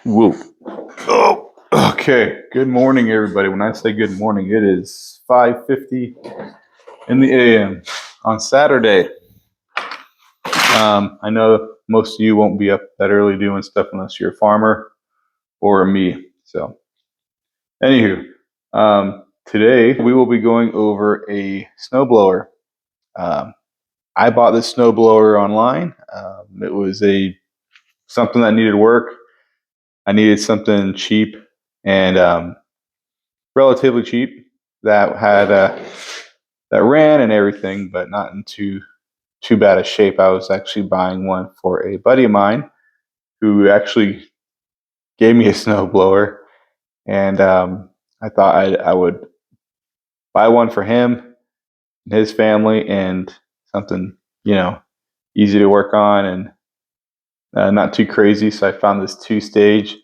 Whoa. Oh, okay. Good morning, everybody. When I say good morning, it is 5:50 in the a.m. on Saturday. I know most of you won't be up that early doing stuff unless you're a farmer or me. So, anywho, today we will be going over a snowblower. Um, I bought this snowblower online. It was something that needed work. I needed something cheap and relatively cheap that had that ran and everything, but not in too bad a shape. I was actually buying one for a buddy of mine who actually gave me a snowblower, and I thought I would buy one for him and his family, and something easy to work on and not too crazy. So I found this two-stage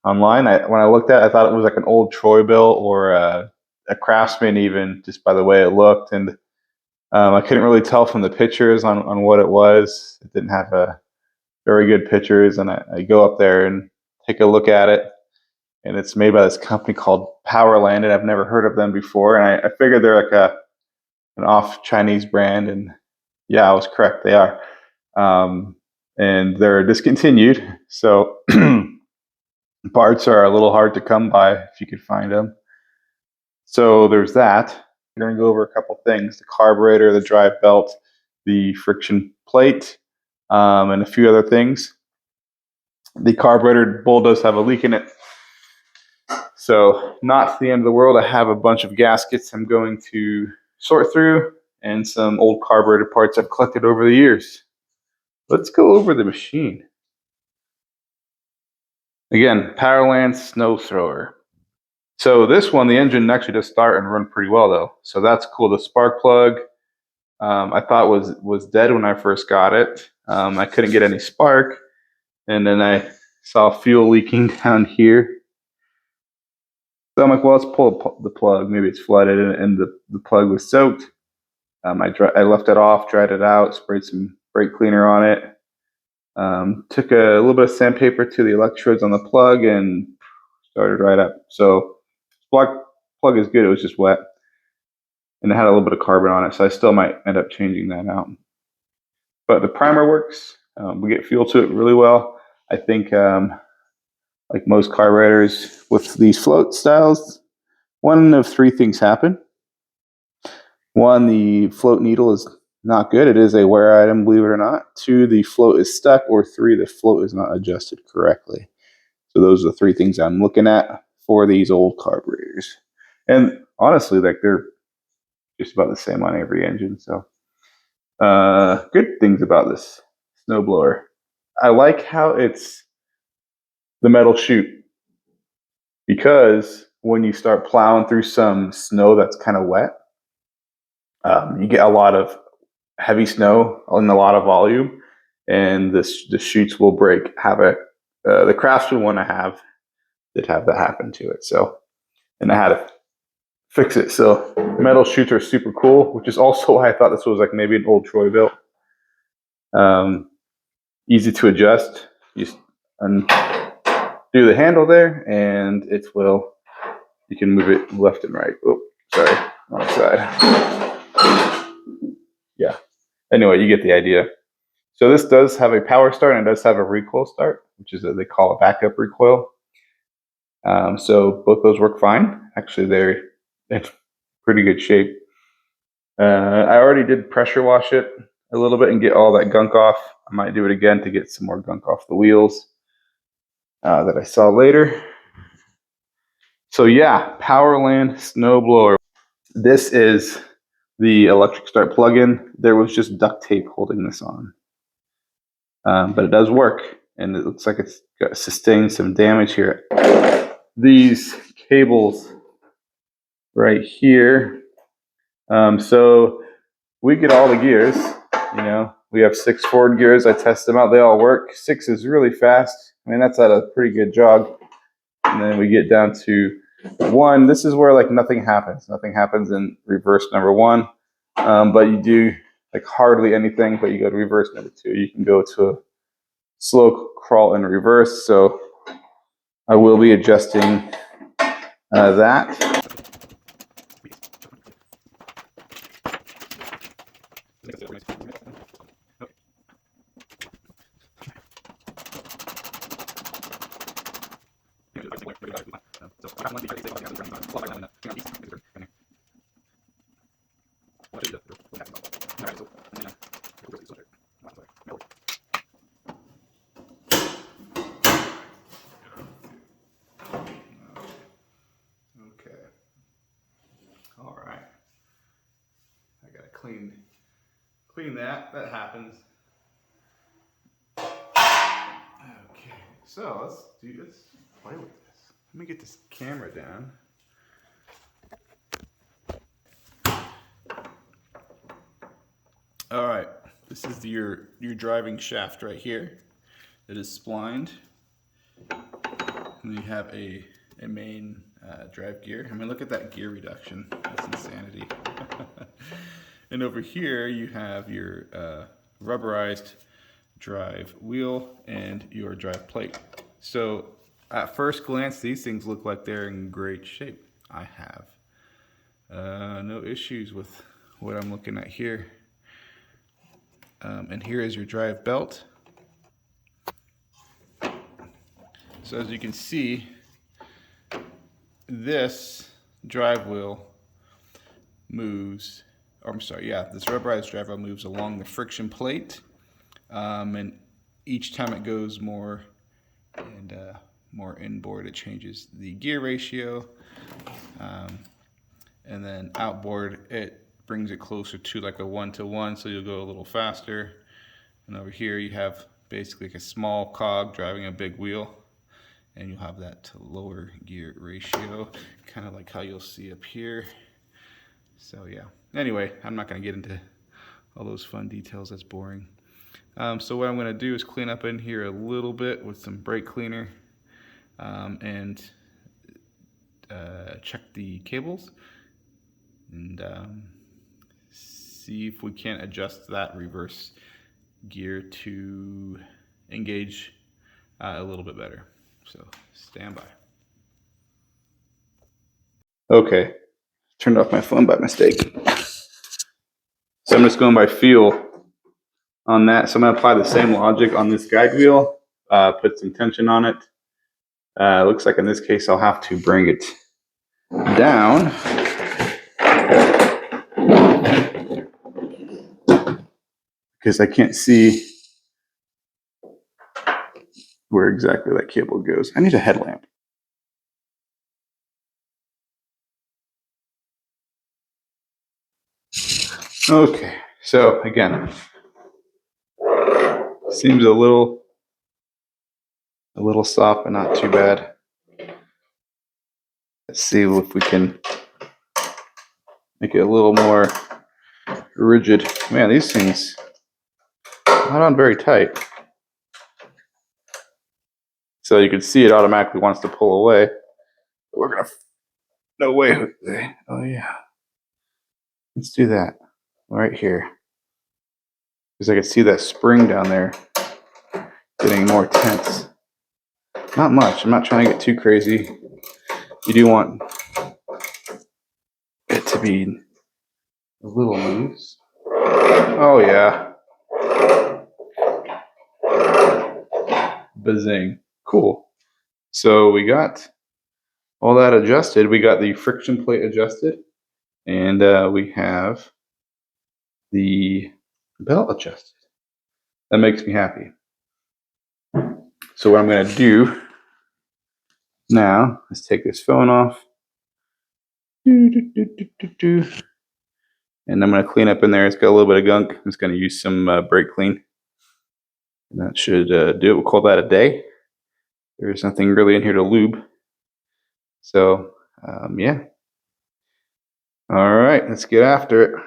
online. When I looked at it, I thought it was like an old Troy bill or a Craftsman, even just by the way it looked, and I couldn't really tell from the pictures on what it was. It didn't have very good pictures, and I go up there and take a look at it, and it's made by this company called Powerland, and I've never heard of them before, and I figured they're like an off Chinese brand, and yeah, I was correct. They are, and they're discontinued, so parts are a little hard to come by if you could find them. So there's that. We're going to go over a couple things: the carburetor, the drive belt, the friction plate, and a few other things. The carburetor bowl does have a leak in it, so not the end of the world. I have a bunch of gaskets I'm going to sort through and some old carburetor parts I've collected over the years. Let's go over the machine. Again, Powerland snow thrower. So this one, the engine actually does start and run pretty well though. So that's cool. The spark plug, I thought was dead when I first got it. I couldn't get any spark, and then I saw fuel leaking down here. So I'm like, well, let's pull the plug. Maybe it's flooded, and the plug was soaked. I left it off, dried it out, sprayed some brake cleaner on it. Took a little bit of sandpaper to the electrodes on the plug and started right up. So plug is good. It was just wet, and it had a little bit of carbon on it, so I still might end up changing that out. But the primer works. We get fuel to it really well. I think, like most carburetors with these float styles, one of three things happen. One, the float needle is not good. It is a wear item, believe it or not. Two, the float is stuck. Or three, the float is not adjusted correctly. So those are the three things I'm looking at for these old carburetors. And honestly, like, they're just about the same on every engine. So good things about this snowblower. I like how it's the metal chute, because when you start plowing through some snow that's kind of wet, you get a lot of heavy snow and a lot of volume, and the chutes will break. The Craftsman one I have did have that happen to it. So, and I had to fix it. So metal chutes are super cool, which is also why I thought this was like maybe an old Troy built. Easy to adjust. You just undo the handle there, and you can move it left and right. Oh, sorry, wrong side. Yeah. Anyway, you get the idea. So this does have a power start, and it does have a recoil start, which is they call a backup recoil. So both those work fine. Actually, they're in pretty good shape. I already did pressure wash it a little bit and get all that gunk off. I might do it again to get some more gunk off the wheels that I saw later. So yeah, Powerland snowblower. This is the electric start plug-in. There was just duct tape holding this on, but it does work, and it looks like it's sustained some damage here. These cables right here. So we get all the gears. We have 6 forward gears. I test them out. They all work. 6 is really fast. I mean, that's at a pretty good jog. And then we get down to 1. This is where like nothing happens. Nothing happens in reverse number 1. But you do like hardly anything. But you go to reverse number 2. You can go to a slow crawl in reverse. So I will be adjusting that. Okay. All right. I gotta clean that. That happens. Okay. So let's play with this. Let me get this camera down. All right. This is your driving shaft right here. It is splined. And you have a main drive gear. I mean, look at that gear reduction. That's insanity. And over here you have your rubberized drive wheel and your drive plate. So at first glance, these things look like they're in great shape. I have no issues with what I'm looking at here. And here is your drive belt. So as you can see, this drive wheel moves, or I'm sorry, yeah, this rubberized drive wheel moves along the friction plate, and each time it goes more and more inboard, it changes the gear ratio, and then outboard, it brings it closer to like a 1-to-1, so you'll go a little faster. And over here you have basically like a small cog driving a big wheel, and you'll have that lower gear ratio, kind of like how you'll see up here. So yeah, anyway, I'm not going to get into all those fun details, that's boring. So what I'm going to do is clean up in here a little bit with some brake cleaner, and check the cables, and see if we can't adjust that reverse gear to engage a little bit better. So stand by. Okay, turned off my phone by mistake. So I'm just going by feel on that. So I'm going to apply the same logic on this guide wheel, put some tension on it. Looks like in this case I'll have to bring it down. Because I can't see where exactly that cable goes. I need a headlamp. Okay, so again, seems a little soft, but not too bad. Let's see if we can make it a little more rigid. Man, these things not on very tight. So you can see it automatically wants to pull away. But we're gonna, no way. Oh yeah. Let's do that right here. Because I can see that spring down there getting more tense. Not much. I'm not trying to get too crazy. You do want it to be a little loose. Oh yeah. Bazing. Cool. So we got all that adjusted. We got the friction plate adjusted, and we have the belt adjusted. That makes me happy. So what I'm going to do now is take this phone off. And I'm going to clean up in there. It's got a little bit of gunk. I'm just going to use some brake clean. And that should do it. We'll call that a day. There's nothing really in here to lube. So, yeah. All right, let's get after it.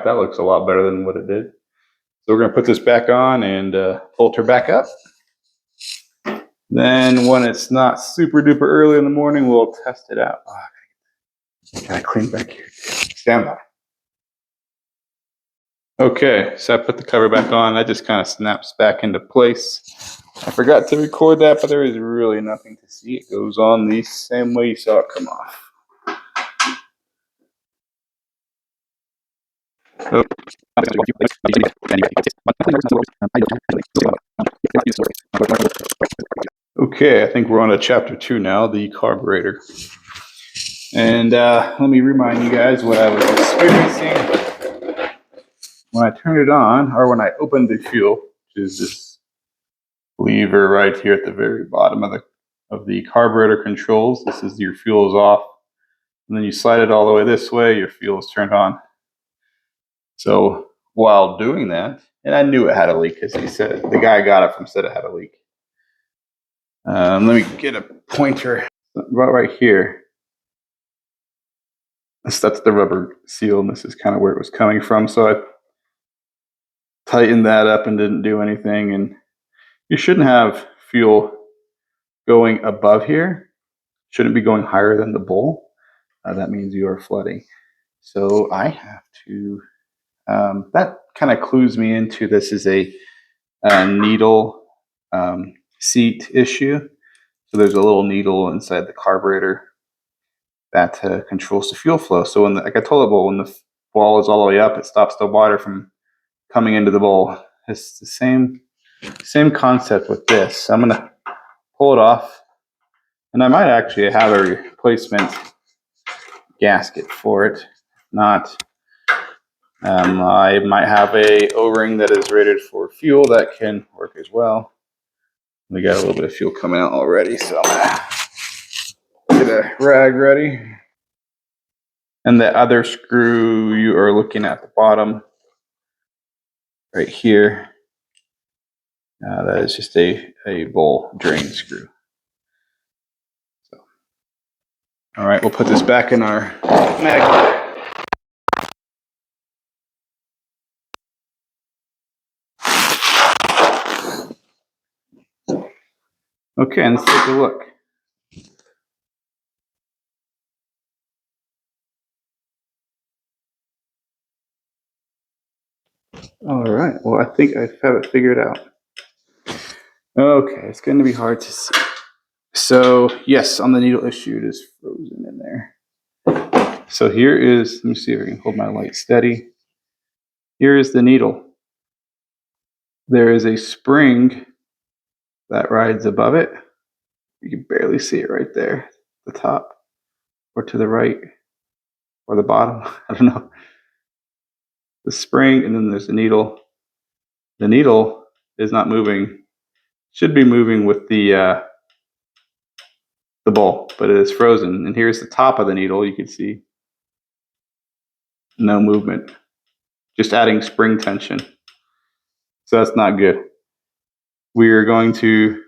that looks a lot better than what it did. So we're going to put this back on and filter back up. Then when it's not super duper early in the morning, we'll test it out. Gotta clean back here. Stand by. Okay, so I put the cover back on. That just kind of snaps back into place. I forgot to record that, but there is really nothing to see. It goes on the same way you saw it come off. Okay, I think we're on to chapter 2 now, the carburetor. And let me remind you guys what I was experiencing when I turned it on, or when I opened the fuel, which is this lever right here at the very bottom of the carburetor controls. This is your fuel is off, and then you slide it all the way this way, your fuel is turned on. So while doing that, and I knew it had a leak because he said the guy got it from said it had a leak. Let me get a pointer right here. That's the rubber seal, and this is kind of where it was coming from. So I tightened that up and didn't do anything. And you shouldn't have fuel going above here. Shouldn't be going higher than the bowl. That means you are flooding. So I have to. That kind of clues me into this is a needle seat issue. So there's a little needle inside the carburetor that controls the fuel flow. So when like I told it, well, when the ball is all the way up, it stops the water from coming into the bowl. It's the same concept with this. So I'm gonna pull it off, and I might actually have a replacement gasket for it. Not, I might have a O-ring that is rated for fuel that can work as well. We got a little bit of fuel coming out already, so I'm gonna get a rag ready. And the other screw you are looking at the bottom right here. That is just a bowl drain screw. So, all right, we'll put this back in our magnet. Okay, and let's take a look. All right, well, I think I have it figured out. Okay, it's going to be hard to see. So, yes, on the needle issue, it is frozen in there. So here is, let me see if I can hold my light steady. Here is the needle. There is a spring that rides above it. You can barely see it right there, the top, or to the right, or the bottom. I don't know. The spring, and then there's the needle. The needle is not moving. Should be moving with the bowl, but it is frozen. And here's the top of the needle. You can see no movement, just adding spring tension. So that's not good. We are going to,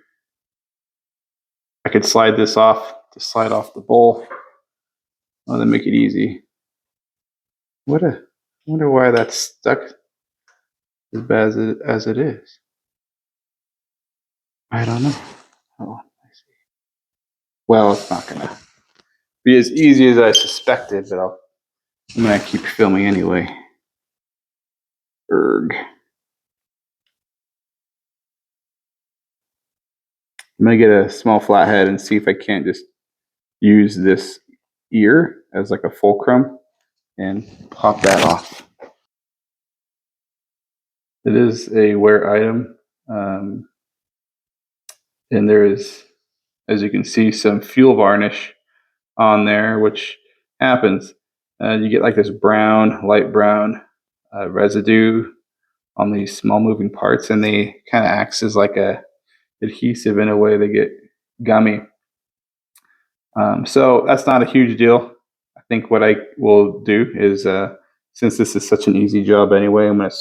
I could slide this off to slide off the bowl. Oh, that make it easy. I wonder why that's stuck as bad as it is. I don't know. Oh, I see. Well, it's not gonna be as easy as I suspected, but I'm gonna keep filming anyway. Erg. I'm gonna get a small flathead and see if I can't just use this ear as like a fulcrum and pop that off. It is a wear item, and there is, as you can see, some fuel varnish on there, which happens. You get like this brown, light brown residue on these small moving parts, and they kind of acts as like a adhesive in a way. They get gummy. So that's not a huge deal. I think what I will do is, since this is such an easy job anyway, I'm going to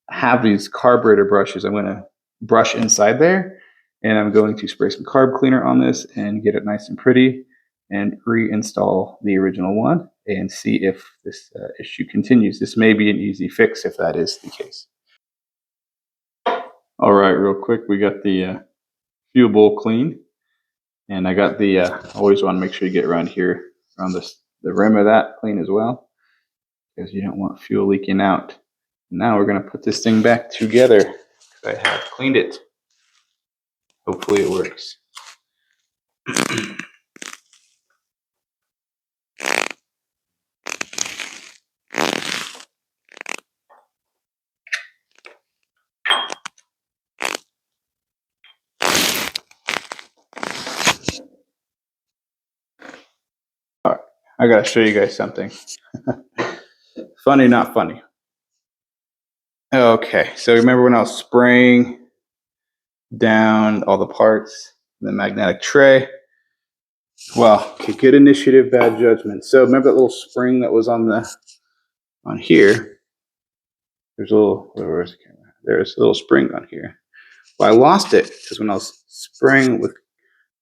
have these carburetor brushes. I'm going to brush inside there, and I'm going to spray some carb cleaner on this and get it nice and pretty. and reinstall the original one and see if this issue continues. This may be an easy fix if that is the case. All right, real quick, we got the fuel bowl clean, and I got the, always want to make sure you get around here, around the rim of that clean as well, because you don't want fuel leaking out. Now we're going to put this thing back together. I have cleaned it. Hopefully it works. All right, I got to show you guys something. Funny, not funny. Okay, so remember when I was spraying down all the parts in the magnetic tray? Well, okay, good initiative, bad judgment. So remember that little spring that was on here? There's a little, where's the camera? There's a little spring on here. Well, I lost it because when I was spraying with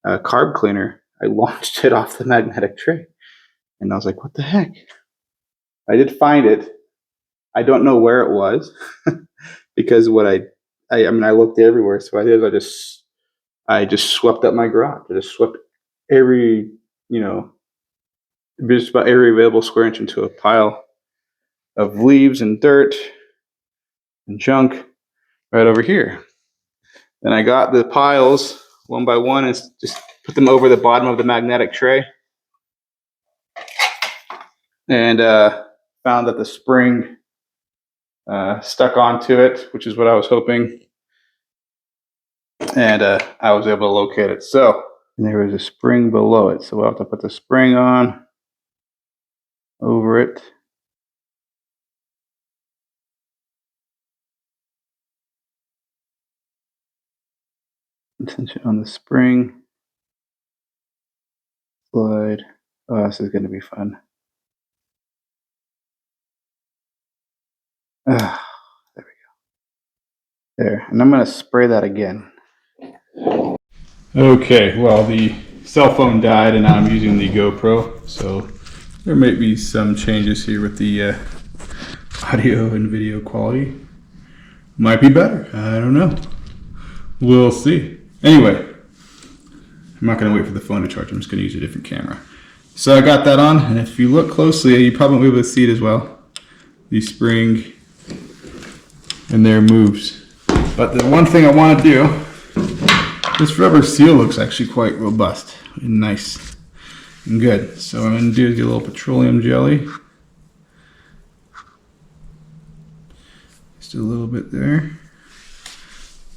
a carb cleaner, I launched it off the magnetic tray. And I was like, what the heck? I did find it. I don't know where it was because what I mean, I looked everywhere. So I just swept up my garage. I just swept every, just about every available square inch into a pile of leaves and dirt and junk right over here. Then I got the piles one by one and just put them over the bottom of the magnetic tray. And found that the spring stuck onto it, which is what I was hoping. And I was able to locate it. So there was a spring below it. So we'll have to put the spring on over it. Tension on the spring. Slide. Oh, this is going to be fun. There we go. There. And I'm going to spray that again. Okay, well, the cell phone died and now I'm using the GoPro. So there might be some changes here with the audio and video quality. Might be better. I don't know. We'll see. Anyway, I'm not going to wait for the phone to charge. I'm just going to use a different camera. So I got that on, and if you look closely, you probably will be able to see it as well. The spring in there moves. But the one thing I want to do, this rubber seal looks actually quite robust and nice and good. So what I'm going to do is get a little petroleum jelly. Just a little bit there.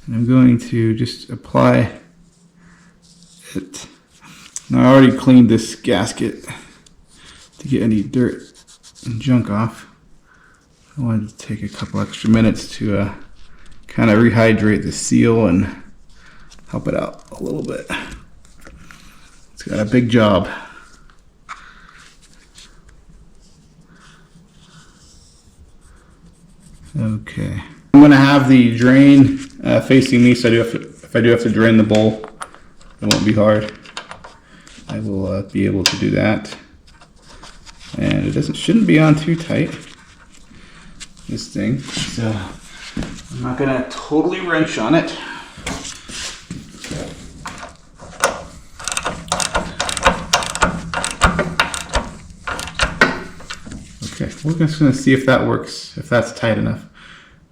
And I'm going to just apply it. Now I already cleaned this gasket to get any dirt and junk off. I wanted to take a couple extra minutes to kind of rehydrate the seal and help it out a little bit. It's got a big job. Okay. I'm going to have the drain facing me, so if I do have to drain the bowl, it won't be hard. I will be able to do that. And it shouldn't be on too tight, this thing. So I'm not going to totally wrench on it. Okay, we're just going to see if that works, if that's tight enough.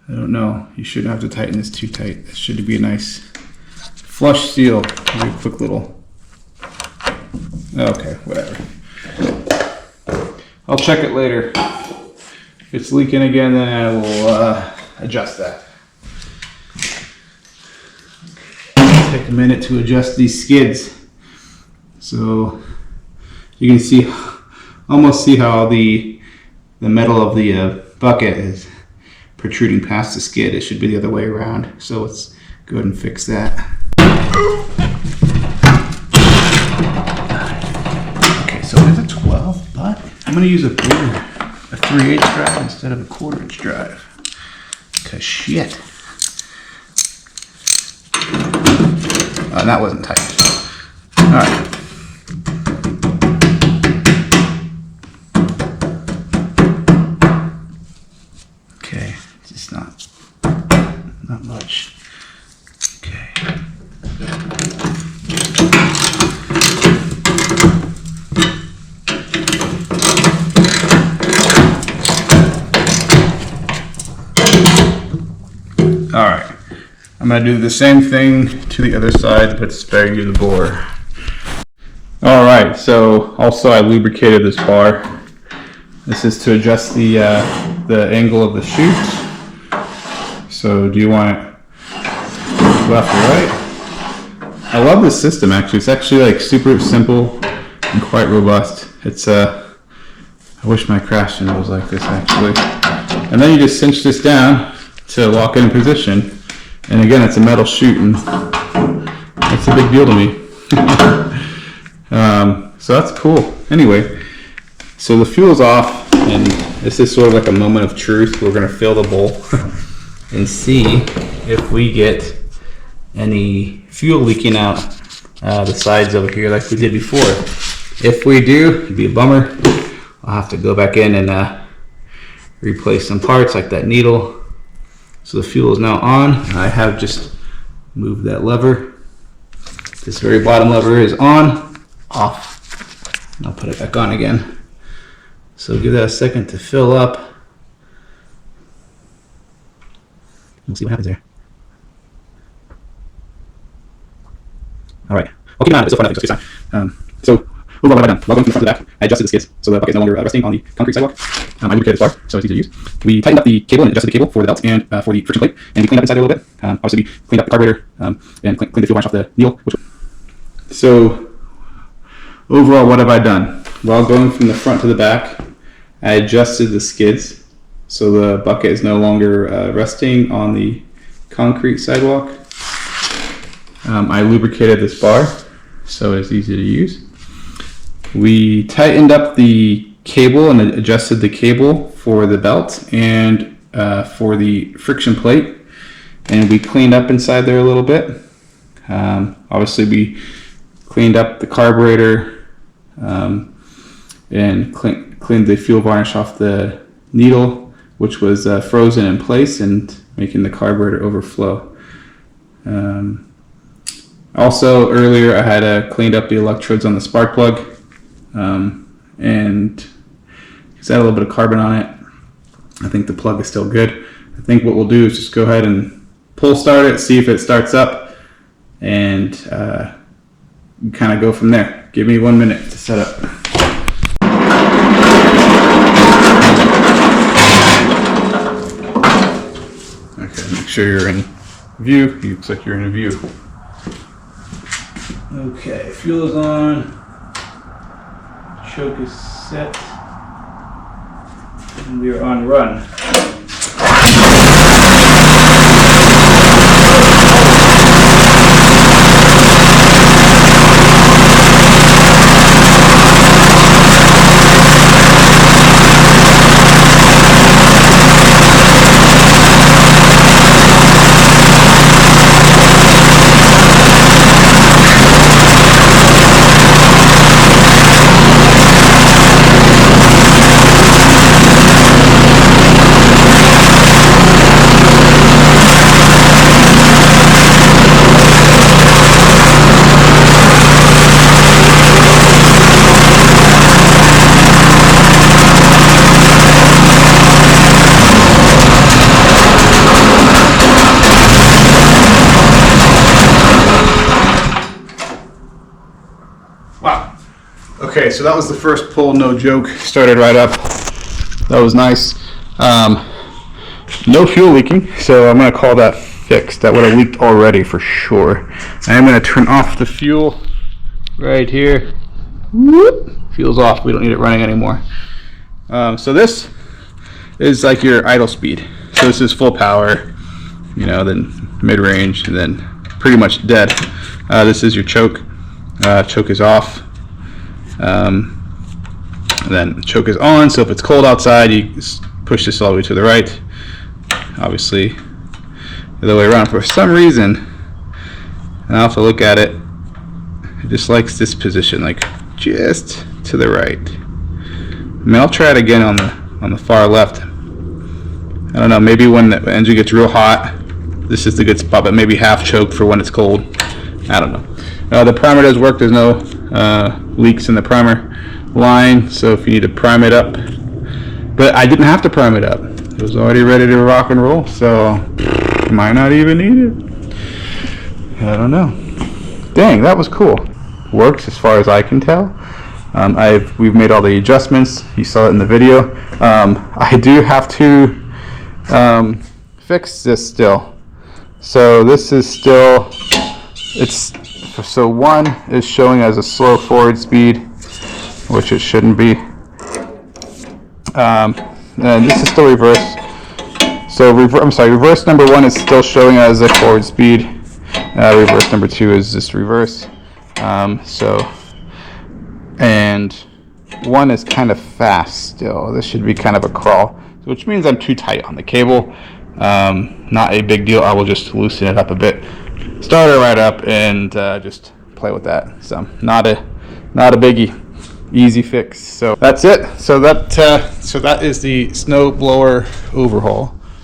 I don't know. You shouldn't have to tighten this too tight. This should be a nice flush seal. Maybe a quick little. Okay, whatever. I'll check it later. If it's leaking again, then I will adjust that. Take a minute to adjust these skids. So you can almost see how the metal of the bucket is protruding past the skid. It should be the other way around. So let's go ahead and fix that. Okay, so it is a 12, but I'm going to use a 3/8 drive instead of a 1/4 inch drive. Cause shit. That wasn't tight. All right. going to do the same thing to the other side, but spare you the bore. All right, so also I lubricated this bar. This is to adjust the angle of the chute. So do you want it left or right? I love this system actually. It's actually like super simple and quite robust. It's I wish my crash unit was like this actually. And then you just cinch this down to lock it in position. And again, it's a metal chute, and that's a big deal to me. So that's cool. Anyway, so the fuel's off, and this is sort of like a moment of truth. We're gonna fill the bowl and see if we get any fuel leaking out the sides over here like we did before. If we do, it'd be a bummer. I'll have to go back in and replace some parts like that needle. So the fuel is now on. I have just moved that lever. This very bottom lever is on, off. And I'll put it back on again. So give that a second to fill up. We'll see what happens there. All right. I'll keep an eye on it. It's so far nothing, so it's fine. So overall, what have I done? Well, going from the front to the back, I adjusted the skids, so the bucket is no longer resting on the concrete sidewalk. I lubricated this bar, so it's easy to use. We tightened up the cable and adjusted the cable for the belt and for the friction plate, and we cleaned up inside there a little bit. Obviously, we cleaned up the carburetor and cleaned the fuel varnish off the needle. So overall, what have I done? Well, going from the front to the back, I adjusted the skids, so the bucket is no longer resting on the concrete sidewalk. I lubricated this bar, so it's easy to use. We tightened up the cable and adjusted the cable for the belt and for the friction plate, and we cleaned up inside there a little bit. Obviously, we cleaned up the carburetor and cleaned the fuel varnish off the needle, which was frozen in place and making the carburetor overflow. Also, earlier I had cleaned up the electrodes on the spark plug, and it's had a little bit of carbon on it. I think the plug is still good. I think what we'll do is just go ahead and pull start it, see if it starts up, and kind of go from there. Give me 1 minute to set up. Okay, make sure you're in view. It looks like you're in a view. Okay, fuel is on. Choke is set. And we are on run. Wow. Okay, so that was the first pull, no joke. Started right up. That was nice. No fuel leaking, so I'm going to call that fixed. That would have leaked already for sure. I am going to turn off the fuel right here. Whoop. Fuel's off. We don't need it running anymore. So this is like your idle speed. So this is full power, you know, then mid-range, and then pretty much dead. This is your choke. Choke is off, and then choke is on, so if it's cold outside you push this all the way to the right, obviously the other way around. For some reason, and I'll have to look at it, it just likes this position, like just to the right. I mean, I'll try it again on the far left. I don't know, maybe when the engine gets real hot, this is the good spot, but maybe half choke for when it's cold. I don't know. The primer does work. There's no leaks in the primer line, so if you need to prime it up, but I didn't have to prime it up. It was already ready to rock and roll, so might not even need it. I don't know. Dang, that was cool. Works as far as I can tell. We've made all the adjustments. You saw it in the video. I do have to fix this still. So this is still, so 1 is showing as a slow forward speed, which it shouldn't be. And this is still reverse. So reverse number 1 is still showing as a forward speed. Reverse number 2 is just reverse. And 1 is kind of fast still. This should be kind of a crawl, which means I'm too tight on the cable. Not a big deal. I will just loosen it up a bit, start it right up, and just play with that. So not a biggie, easy fix. So that's it. So that is the snow blower overhaul.